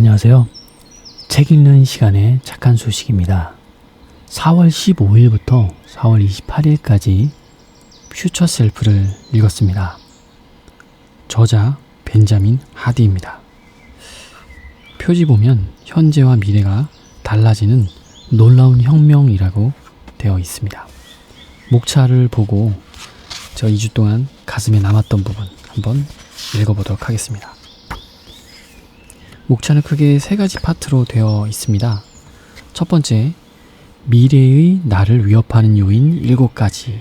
안녕하세요. 책 읽는 시간의 착한 소식입니다. 4월 15일부터 4월 28일까지 퓨처 셀프를 읽었습니다. 저자 벤자민 하디입니다. 표지 보면 현재와 미래가 달라지는 놀라운 혁명이라고 되어 있습니다. 목차를 보고 저 2주 동안 가슴에 남았던 부분 한번 읽어보도록 하겠습니다. 목차는 크게 3가지 파트로 되어 있습니다. 첫 번째, 미래의 나를 위협하는 요인 7가지.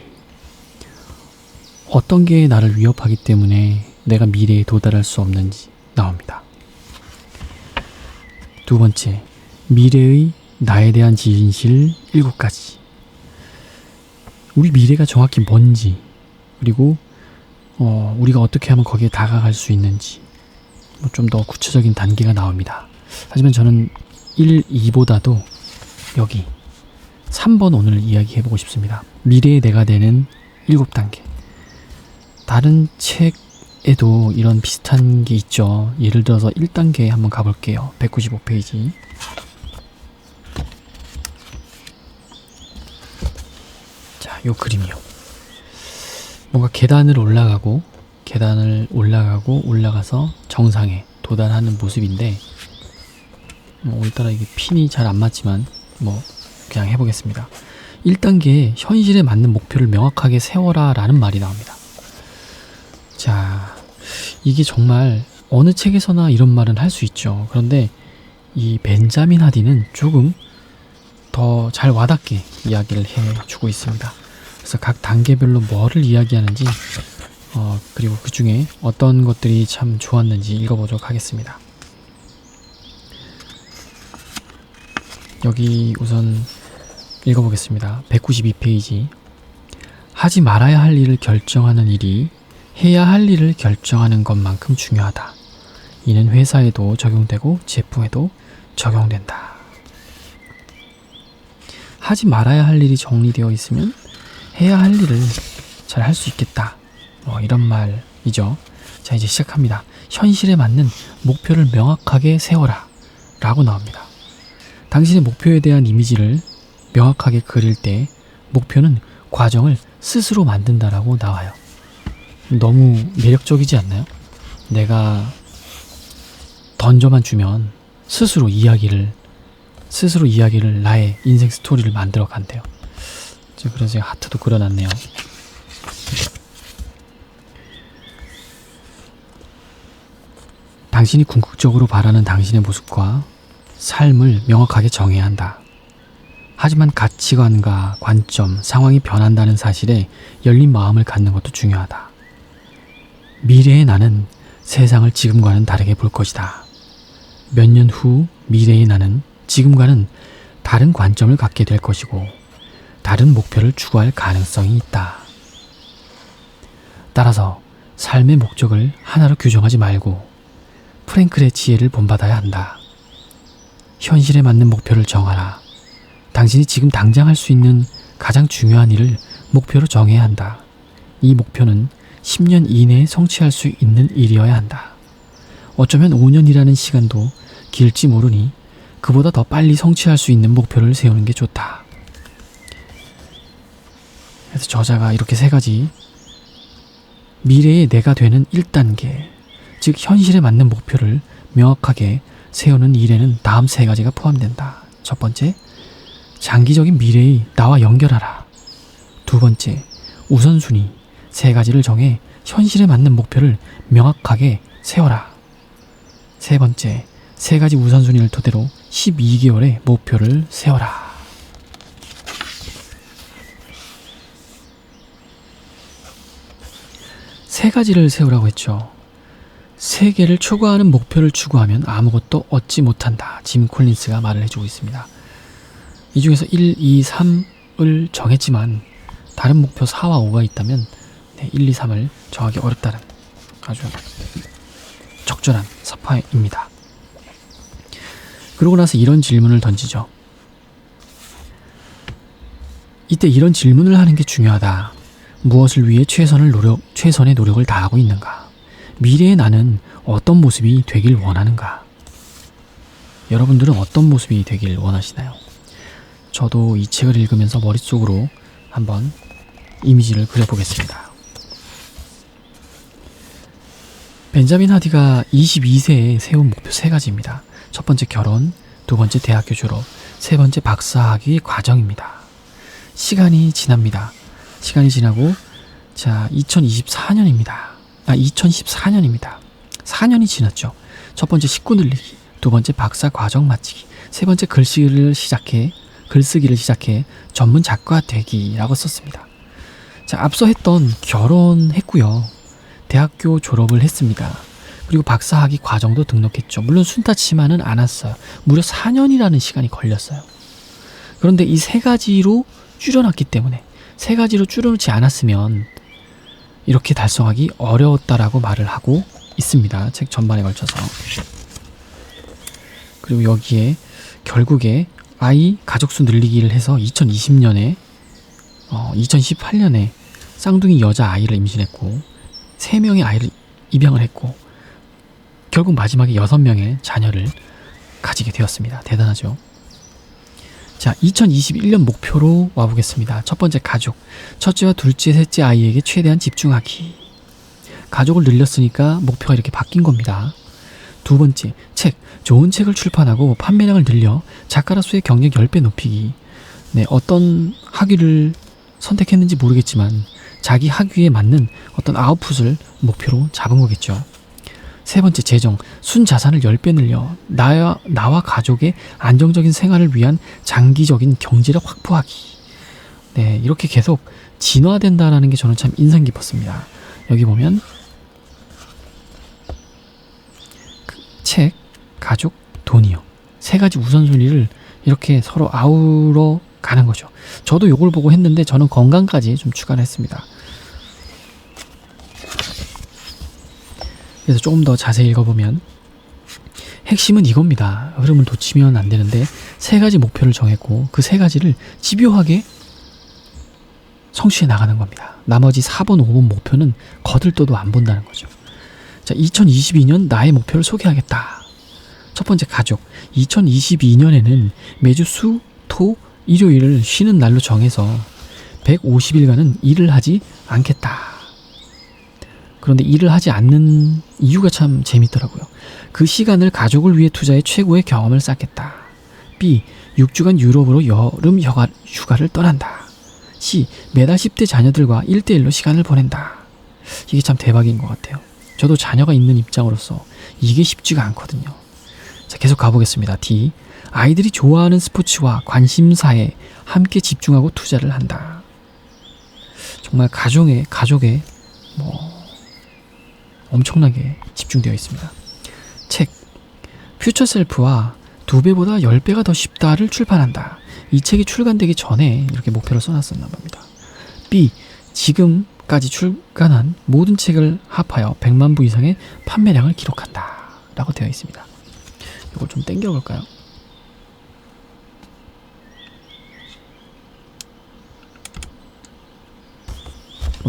어떤 게 나를 위협하기 때문에 내가 미래에 도달할 수 없는지 나옵니다. 두 번째, 미래의 나에 대한 진실 7가지. 우리 미래가 정확히 뭔지, 그리고 우리가 어떻게 하면 거기에 다가갈 수 있는지 좀 더 구체적인 단계가 나옵니다. 하지만 저는 1, 2보다도 여기 3번 오늘 이야기해보고 싶습니다. 미래의 내가 되는 7단계. 다른 책에도 이런 비슷한 게 있죠. 예를 들어서 1단계 한번 가볼게요. 195페이지. 자, 요 그림이요. 뭔가 계단을 올라가서 정상에 도달하는 모습인데, 오늘따라 이게 핀이 잘 안 맞지만 그냥 해보겠습니다. 1단계에 현실에 맞는 목표를 명확하게 세워라 라는 말이 나옵니다. 자, 이게 정말 어느 책에서나 이런 말은 할 수 있죠. 그런데 이 벤자민 하디는 조금 더 잘 와닿게 이야기를 해주고 있습니다. 그래서 각 단계별로 뭐를 이야기하는지 그리고 그 중에 어떤 것들이 참 좋았는지 읽어보도록 하겠습니다. 여기 우선 읽어보겠습니다. 192페이지. 하지 말아야 할 일을 결정하는 일이 해야 할 일을 결정하는 것만큼 중요하다. 이는 회사에도 적용되고 제품에도 적용된다. 하지 말아야 할 일이 정리되어 있으면 해야 할 일을 잘 할 수 있겠다. 이런 말이죠. 자, 이제 시작합니다. 현실에 맞는 목표를 명확하게 세워라 라고 나옵니다. 당신의 목표에 대한 이미지를 명확하게 그릴 때 목표는 과정을 스스로 만든다라고 나와요. 너무 매력적이지 않나요? 내가 던져만 주면 스스로 이야기를 나의 인생 스토리를 만들어 간대요. 그래서 제가 하트도 그려놨네요. 당신이 궁극적으로 바라는 당신의 모습과 삶을 명확하게 정해야 한다. 하지만 가치관과 관점, 상황이 변한다는 사실에 열린 마음을 갖는 것도 중요하다. 미래의 나는 세상을 지금과는 다르게 볼 것이다. 몇 년 후 미래의 나는 지금과는 다른 관점을 갖게 될 것이고 다른 목표를 추구할 가능성이 있다. 따라서 삶의 목적을 하나로 규정하지 말고 프랭클의 지혜를 본받아야 한다. 현실에 맞는 목표를 정하라. 당신이 지금 당장 할 수 있는 가장 중요한 일을 목표로 정해야 한다. 이 목표는 10년 이내에 성취할 수 있는 일이어야 한다. 어쩌면 5년이라는 시간도 길지 모르니 그보다 더 빨리 성취할 수 있는 목표를 세우는 게 좋다. 그래서 저자가 이렇게 3가지, 미래의 내가 되는 1단계, 즉 현실에 맞는 목표를 명확하게 세우는 일에는 다음 3가지가 포함된다. 첫 번째, 장기적인 미래의 나와 연결하라. 두 번째, 우선순위 3가지를 정해 현실에 맞는 목표를 명확하게 세워라. 세 번째, 3가지 우선순위를 토대로 12개월의 목표를 세워라. 세 가지를 세우라고 했죠. 세계를 초과하는 목표를 추구하면 아무것도 얻지 못한다. 짐 콜린스가 말을 해주고 있습니다. 이 중에서 1, 2, 3을 정했지만 다른 목표 4와 5가 있다면 1, 2, 3을 정하기 어렵다는 아주 적절한 사파입니다. 그러고 나서 이런 질문을 던지죠. 이때 이런 질문을 하는 게 중요하다. 무엇을 위해 최선의 노력을 다하고 있는가? 미래의 나는 어떤 모습이 되길 원하는가? 여러분들은 어떤 모습이 되길 원하시나요? 저도 이 책을 읽으면서 머릿속으로 한번 이미지를 그려보겠습니다. 벤자민 하디가 22세에 세운 목표 3가지입니다. 첫 번째 결혼, 두 번째 대학교 졸업, 세 번째 박사학위 과정입니다. 시간이 지납니다. 시간이 지나고 자 2014년입니다. 4년이 지났죠. 첫 번째 식구 늘리기, 두 번째 박사 과정 마치기, 세 번째 글쓰기를 시작해 전문 작가 되기라고 썼습니다. 자, 앞서 했던 결혼했고요. 대학교 졸업을 했습니다. 그리고 박사학위 과정도 등록했죠. 물론 순탄치만은 않았어요. 무려 4년이라는 시간이 걸렸어요. 그런데 이 3가지로 줄여놨기 때문에 3가지로 줄여놓지 않았으면 이렇게 달성하기 어려웠다라고 말을 하고 있습니다. 책 전반에 걸쳐서. 그리고 여기에 결국에 아이 가족수 늘리기를 해서 2018년에 쌍둥이 여자 아이를 임신했고 3명의 아이를 입양을 했고 결국 마지막에 6명의 자녀를 가지게 되었습니다. 대단하죠. 자, 2021년 목표로 와보겠습니다. 첫 번째 가족. 첫째와 둘째, 셋째 아이에게 최대한 집중하기. 가족을 늘렸으니까 목표가 이렇게 바뀐 겁니다. 두 번째, 책. 좋은 책을 출판하고 판매량을 늘려 작가로서의 경력 10배 높이기. 네, 어떤 학위를 선택했는지 모르겠지만 자기 학위에 맞는 어떤 아웃풋을 목표로 잡은 거겠죠. 세 번째, 재정. 순자산을 10배 늘려 나와 가족의 안정적인 생활을 위한 장기적인 경제력 확보하기. 네, 이렇게 계속 진화된다라는 게 저는 참 인상 깊었습니다. 여기 보면 책, 가족, 돈이요. 3가지 우선순위를 이렇게 서로 아우러 가는 거죠. 저도 요걸 보고 했는데 저는 건강까지 좀 추가를 했습니다. 그래서 조금 더 자세히 읽어보면 핵심은 이겁니다. 흐름을 놓치면 안 되는데 3가지 목표를 정했고 그 3가지를 집요하게 성취해 나가는 겁니다. 나머지 4번, 5번 목표는 거들떠도 안 본다는 거죠. 자, 2022년 나의 목표를 소개하겠다. 첫 번째, 가족. 2022년에는 매주 수, 토, 일요일을 쉬는 날로 정해서 150일간은 일을 하지 않겠다. 그런데 일을 하지 않는 이유가 참 재밌더라고요. 그 시간을 가족을 위해 투자해 최고의 경험을 쌓겠다. B. 6주간 유럽으로 여름 휴가를 떠난다. C. 매달 10대 자녀들과 1대1로 시간을 보낸다. 이게 참 대박인 것 같아요. 저도 자녀가 있는 입장으로서 이게 쉽지가 않거든요. 자, 계속 가보겠습니다. D. 아이들이 좋아하는 스포츠와 관심사에 함께 집중하고 투자를 한다. 정말 가족에 엄청나게 집중되어 있습니다. 책. 퓨처 셀프와 2배보다 10배가 더 쉽다를 출판한다. 이 책이 출간되기 전에 이렇게 목표를 써놨었나 봅니다. B. 지금까지 출간한 모든 책을 합하여 100만 부 이상의 판매량을 기록한다. 라고 되어 있습니다. 이걸 좀 땡겨볼까요?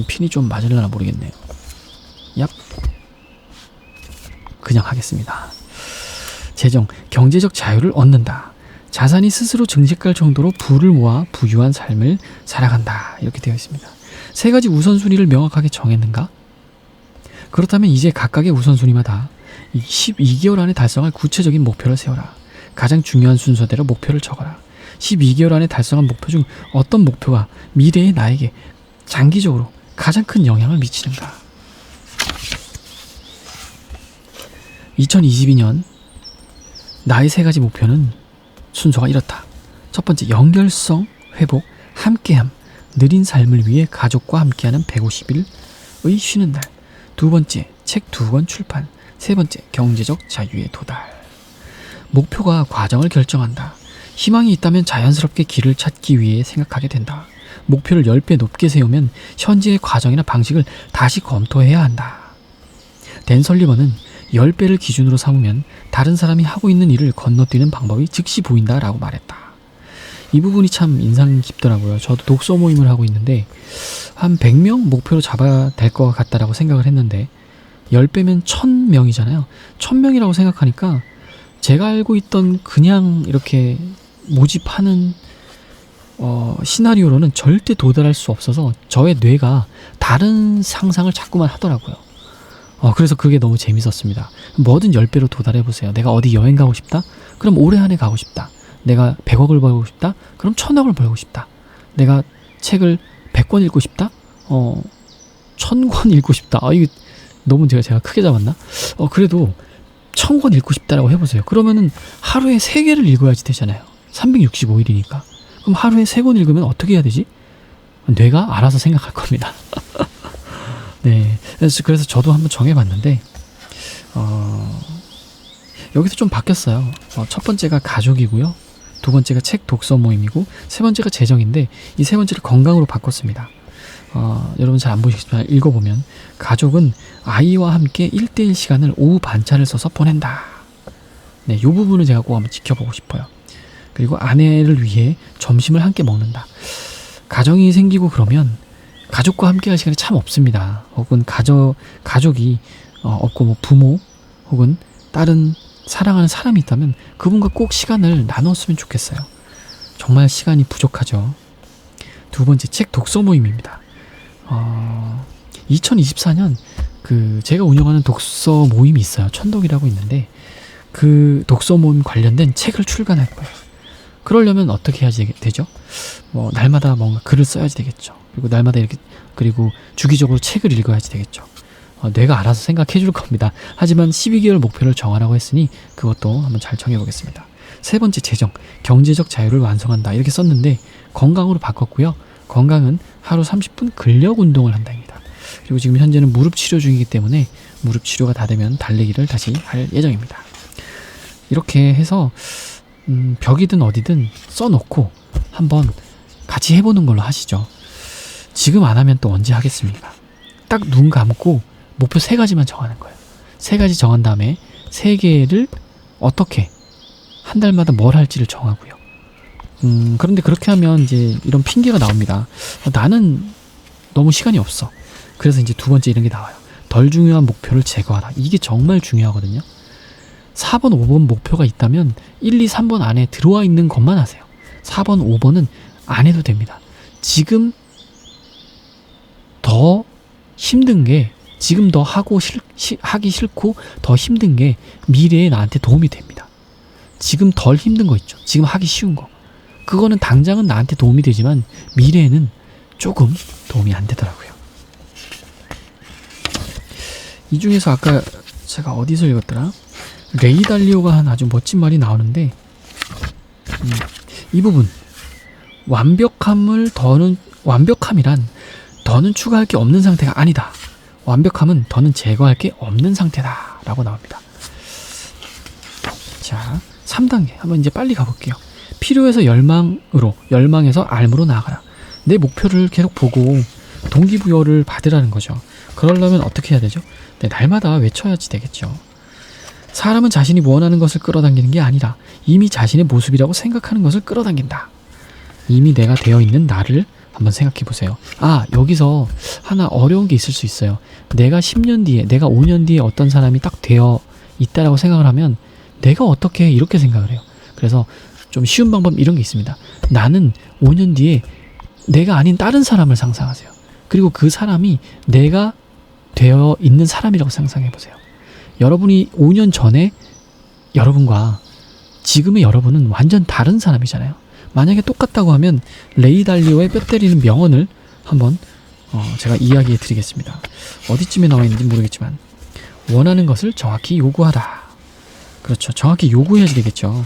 핀이 좀 맞으려나 모르겠네요. 얍. 그냥 하겠습니다. 재정. 경제적 자유를 얻는다. 자산이 스스로 증식할 정도로 부를 모아 부유한 삶을 살아간다. 이렇게 되어 있습니다. 3가지 우선순위를 명확하게 정했는가? 그렇다면 이제 각각의 우선순위마다 12개월 안에 달성할 구체적인 목표를 세워라. 가장 중요한 순서대로 목표를 적어라. 12개월 안에 달성한 목표 중 어떤 목표가 미래의 나에게 장기적으로 가장 큰 영향을 미치는가? 2022년 나의 3가지 목표는 순서가 이렇다. 첫 번째, 연결성, 회복, 함께함, 느린 삶을 위해 가족과 함께하는 150일의 쉬는 날. 두 번째, 책 2권 출판. 세 번째, 경제적 자유에 도달. 목표가 과정을 결정한다. 희망이 있다면 자연스럽게 길을 찾기 위해 생각하게 된다. 목표를 10배 높게 세우면 현재의 과정이나 방식을 다시 검토해야 한다. 댄 설리번은 10배를 기준으로 삼으면 다른 사람이 하고 있는 일을 건너뛰는 방법이 즉시 보인다라고 말했다. 이 부분이 참 인상 깊더라고요. 저도 독서 모임을 하고 있는데 한 100명 목표로 잡아야 될 것 같다라고 생각을 했는데 10배면 1000명이잖아요. 1000명이라고 생각하니까 제가 알고 있던 그냥 이렇게 모집하는 시나리오로는 절대 도달할 수 없어서 저의 뇌가 다른 상상을 자꾸만 하더라고요. 그래서 그게 너무 재밌었습니다. 뭐든 10배로 도달해보세요. 내가 어디 여행 가고 싶다? 그럼 올해 안에 가고 싶다. 내가 100억을 벌고 싶다? 그럼 1000억을 벌고 싶다. 내가 책을 100권 읽고 싶다? 1000권 읽고 싶다. 이거 너무 제가 크게 잡았나? 그래도 1000권 읽고 싶다라고 해보세요. 그러면은 하루에 3개를 읽어야지 되잖아요. 365일이니까. 그럼 하루에 3권 읽으면 어떻게 해야 되지? 뇌가 알아서 생각할 겁니다. 네. 그래서 저도 한번 정해봤는데, 여기서 좀 바뀌었어요. 첫 번째가 가족이고요. 두 번째가 책 독서 모임이고, 세 번째가 재정인데, 이 세 번째를 건강으로 바꿨습니다. 여러분 잘 안 보시겠지만 읽어보면, 가족은 아이와 함께 1대1 시간을 오후 반차를 써서 보낸다. 네, 이 부분을 제가 꼭 한번 지켜보고 싶어요. 그리고 아내를 위해 점심을 함께 먹는다. 가정이 생기고 그러면 가족과 함께 할 시간이 참 없습니다. 혹은 가족이 없고 뭐 부모 혹은 다른 사랑하는 사람이 있다면 그분과 꼭 시간을 나눴으면 좋겠어요. 정말 시간이 부족하죠. 두 번째, 책 독서 모임입니다. 2024년 제가 운영하는 독서 모임이 있어요. 천독이라고 있는데 그 독서 모임 관련된 책을 출간할 거예요. 그러려면 어떻게 해야 되죠? 날마다 뭔가 글을 써야지 되겠죠. 그리고 날마다 그리고 주기적으로 책을 읽어야지 되겠죠. 뇌가 알아서 생각해 줄 겁니다. 하지만 12개월 목표를 정하라고 했으니 그것도 한번 잘 정해보겠습니다. 세 번째, 재정, 경제적 자유를 완성한다. 이렇게 썼는데 건강으로 바꿨고요. 건강은 하루 30분 근력 운동을 한다입니다. 그리고 지금 현재는 무릎 치료 중이기 때문에 무릎 치료가 다 되면 달리기를 다시 할 예정입니다. 이렇게 해서 벽이든 어디든 써놓고 한번 같이 해보는 걸로 하시죠. 지금 안 하면 또 언제 하겠습니까? 딱 눈 감고 목표 3가지만 정하는 거예요. 3가지 정한 다음에 3개를 어떻게 한 달마다 뭘 할지를 정하고요. 그런데 그렇게 하면 이제 이런 핑계가 나옵니다. 나는 너무 시간이 없어. 그래서 이제 두 번째 이런 게 나와요. 덜 중요한 목표를 제거하라. 이게 정말 중요하거든요. 4번, 5번 목표가 있다면 1, 2, 3번 안에 들어와 있는 것만 하세요. 4번, 5번은 안 해도 됩니다. 지금 더 힘든 게 지금 더 하기 싫고 더 힘든 게 미래에 나한테 도움이 됩니다. 지금 덜 힘든 거 있죠. 지금 하기 쉬운 거. 그거는 당장은 나한테 도움이 되지만 미래에는 조금 도움이 안 되더라고요. 이 중에서 아까 제가 어디서 읽었더라? 레이 달리오가 한 아주 멋진 말이 나오는데 이 부분 완벽함이란 더는 추가할 게 없는 상태가 아니다. 완벽함은 더는 제거할 게 없는 상태다 라고 나옵니다. 자, 3단계 한번 이제 빨리 가볼게요. 필요해서 열망에서 알무로 나아가라. 내 목표를 계속 보고 동기부여를 받으라는 거죠. 그러려면 어떻게 해야 되죠? 네, 날마다 외쳐야지 되겠죠. 사람은 자신이 원하는 것을 끌어당기는 게 아니라 이미 자신의 모습이라고 생각하는 것을 끌어당긴다. 이미 내가 되어 있는 나를 한번 생각해 보세요. 여기서 하나 어려운 게 있을 수 있어요. 내가 10년 뒤에, 내가 5년 뒤에 어떤 사람이 딱 되어 있다라고 생각을 하면 내가 어떻게 이렇게 생각을 해요. 그래서 좀 쉬운 방법 이런 게 있습니다. 나는 5년 뒤에 내가 아닌 다른 사람을 상상하세요. 그리고 그 사람이 내가 되어 있는 사람이라고 상상해 보세요. 여러분이 5년 전에 여러분과 지금의 여러분은 완전 다른 사람이잖아요. 만약에 똑같다고 하면 레이 달리오의 뼈 때리는 명언을 한번 제가 이야기해 드리겠습니다. 어디쯤에 나와 있는지 모르겠지만 원하는 것을 정확히 요구하라. 그렇죠. 정확히 요구해야지 되겠죠.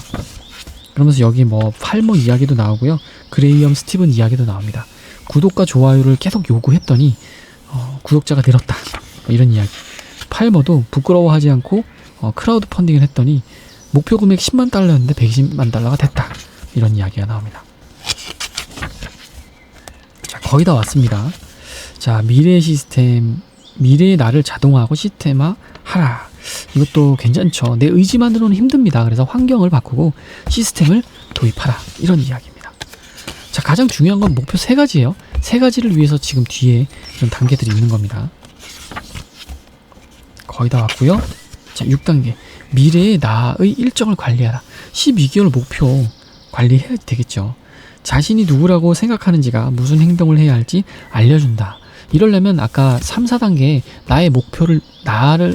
그러면서 여기 팔머 이야기도 나오고요. 그레이엄 스티븐 이야기도 나옵니다. 구독과 좋아요를 계속 요구했더니 구독자가 늘었다. 이런 이야기. 팔머도 부끄러워하지 않고 크라우드 펀딩을 했더니 목표 금액 10만 달러였는데 120만 달러가 됐다. 이런 이야기가 나옵니다. 자, 거의 다 왔습니다. 자, 미래의 나를 자동화하고 시스템화 하라. 이것도 괜찮죠. 내 의지만으로는 힘듭니다. 그래서 환경을 바꾸고 시스템을 도입하라. 이런 이야기입니다. 자, 가장 중요한 건 목표 3가지예요. 3가지를 위해서 지금 뒤에 이런 단계들이 있는 겁니다. 거의 다 왔고요. 자, 6단계. 미래의 나의 일정을 관리하라. 12개월 목표 관리해야 되겠죠. 자신이 누구라고 생각하는지가 무슨 행동을 해야 할지 알려준다. 이러려면 아까 3, 4단계 나의 목표를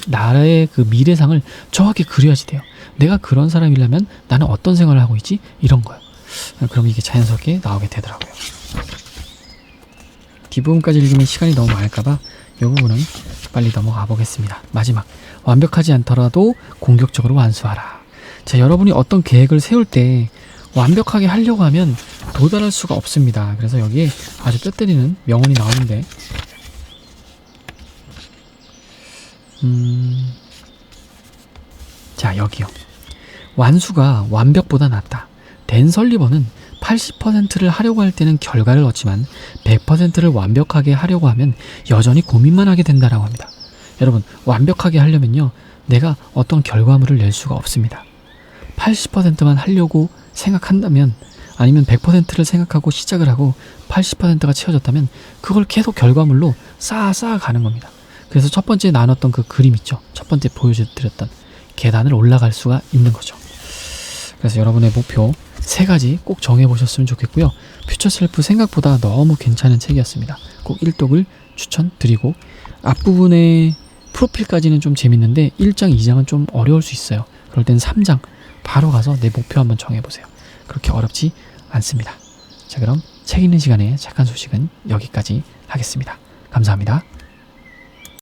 나의 그 미래상을 정확히 그려야지 돼요. 내가 그런 사람이라면 나는 어떤 생활을 하고 있지? 이런 거요. 그럼 이게 자연스럽게 나오게 되더라고요. 뒷부분까지 읽으면 시간이 너무 많을까봐 이 부분은 빨리 넘어가 보겠습니다. 마지막, 완벽하지 않더라도 공격적으로 완수하라. 자, 여러분이 어떤 계획을 세울 때 완벽하게 하려고 하면 도달할 수가 없습니다. 그래서 여기에 아주 뼈 때리는 명언이 나오는데 자, 여기요. 완수가 완벽보다 낫다. 댄 설리번은 80%를 하려고 할 때는 결과를 얻지만 100%를 완벽하게 하려고 하면 여전히 고민만 하게 된다라고 합니다. 여러분, 완벽하게 하려면요, 내가 어떤 결과물을 낼 수가 없습니다. 80%만 하려고 생각한다면, 아니면 100%를 생각하고 시작을 하고 80%가 채워졌다면 그걸 계속 결과물로 쌓아 가는 겁니다. 그래서 첫 번째 나눴던 그 그림 있죠. 첫 번째 보여드렸던 계단을 올라갈 수가 있는 거죠. 그래서 여러분의 목표 3가지 꼭 정해보셨으면 좋겠고요. 퓨처셀프 생각보다 너무 괜찮은 책이었습니다. 꼭 1독을 추천드리고, 앞부분의 프로필까지는 좀 재밌는데 1장, 2장은 좀 어려울 수 있어요. 그럴 땐 3장 바로 가서 내 목표 한번 정해보세요. 그렇게 어렵지 않습니다. 자, 그럼 책 읽는 시간에 착한 소식은 여기까지 하겠습니다. 감사합니다.